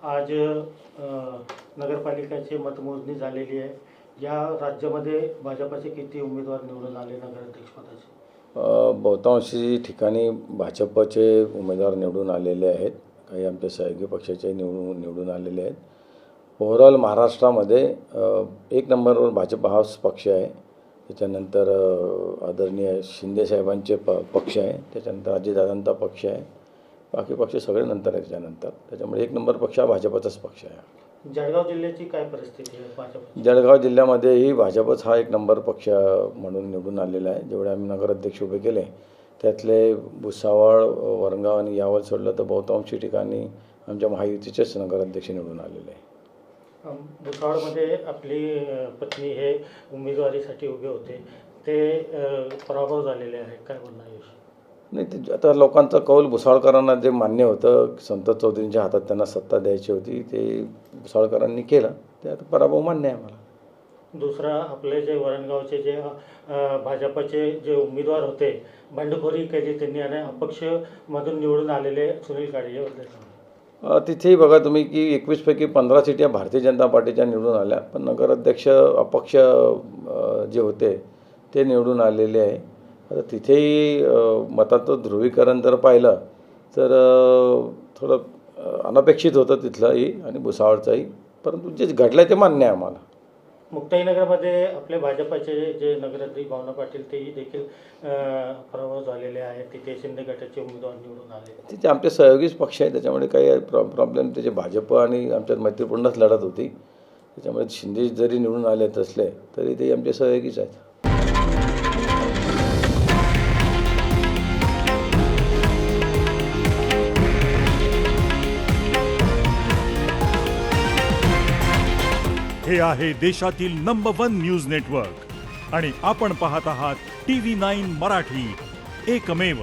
आज नगरपालिकेची मतमोजणी झालेली आहे। या राज्यामध्ये भाजपचे किती उमेदवार निवडून आले नगराध्यक्षपदाचे? बहुतांशी ठिकाणी भाजपचे उमेदवार निवडून आलेले आहेत, काही आमच्या सहयोगी पक्षाचे निवडून आलेले आहेत। ओव्हरऑल महाराष्ट्रामध्ये एक नंबरवर भाजप हाच पक्ष आहे, त्याच्यानंतर आदरणीय शिंदे साहेबांचे पक्ष आहे, त्याच्यानंतर अजितदादांचा पक्ष आहे, बाकी पक्ष सगळे नंतर आहे त्याच्यानंतर। त्याच्यामुळे एक नंबर पक्ष हा भाजपचाच पक्ष आहे। जळगाव जिल्ह्याची काय परिस्थिती आहे भाजप? जळगाव जिल्ह्यामध्येही भाजपच हा एक नंबर पक्ष म्हणून निवडून आलेला आहे। जेवढे आम्ही नगराध्यक्ष उभे केले त्यातले भुसावळ, वरणगाव आणि यावल सोडलं तर बहुतांशी ठिकाणी आमच्या महायुतीचेच नगराध्यक्ष निवडून आलेले आहे। भुसावळमध्ये आपली पत्नी हे उमेदवारीसाठी उभे होते, ते पराभव झालेले आहे, काय बोलणार याविषयी? नाही, ते आता लोकांचा कौल भुसावळकरांना जे मान्य होतं, संतोष चौधरींच्या हातात त्यांना सत्ता द्यायची होती, ते भुसावळकरांनी केलं, ते आता पराभव मान्य आहे मला। दुसरा आपले जे वरणगावचे जे भाजपचे जे उमेदवार होते, बंडखोरी केली त्यांनी आणि अपक्षमधून निवडून आलेले सुनील काळे याबद्दल सांगा। तिथेही बघा तुम्ही की 21 पैकी 15 सीट या भारतीय जनता पार्टीच्या निवडून आल्या, पण नगराध्यक्ष अपक्ष जे होते ते निवडून आलेले आहे। आता तिथेही मताचं ध्रुवीकरण जर पाहिलं तर थोडं अनपेक्षित होतं तिथलंही आणि भुसावळचंही, परंतु जे घडलं ते मान्य आहे आम्हाला। मुक्ताईनगरमध्ये आपले भाजपचे जे नगराध्यक्ष भावना पाटील तेही देखील पराभव झालेले आहेत, तिथे शिंदे गटाचे उमेदवार निवडून आले। तिथे आमचे सहयोगीच पक्ष आहे, त्याच्यामुळे काही प्रॉब्लेम, त्याचे भाजप आणि आमच्यात मैत्रीपूर्णच लढत होती, त्याच्यामुळे शिंदे जरी निवडून आले असले तरी ते आमचे सहयोगीच आहेत। हे आहे देशातील नंबर 1 न्यूज नेटवर्क आणि आपण पाहत आहात TV9 मराठी, एकमेव।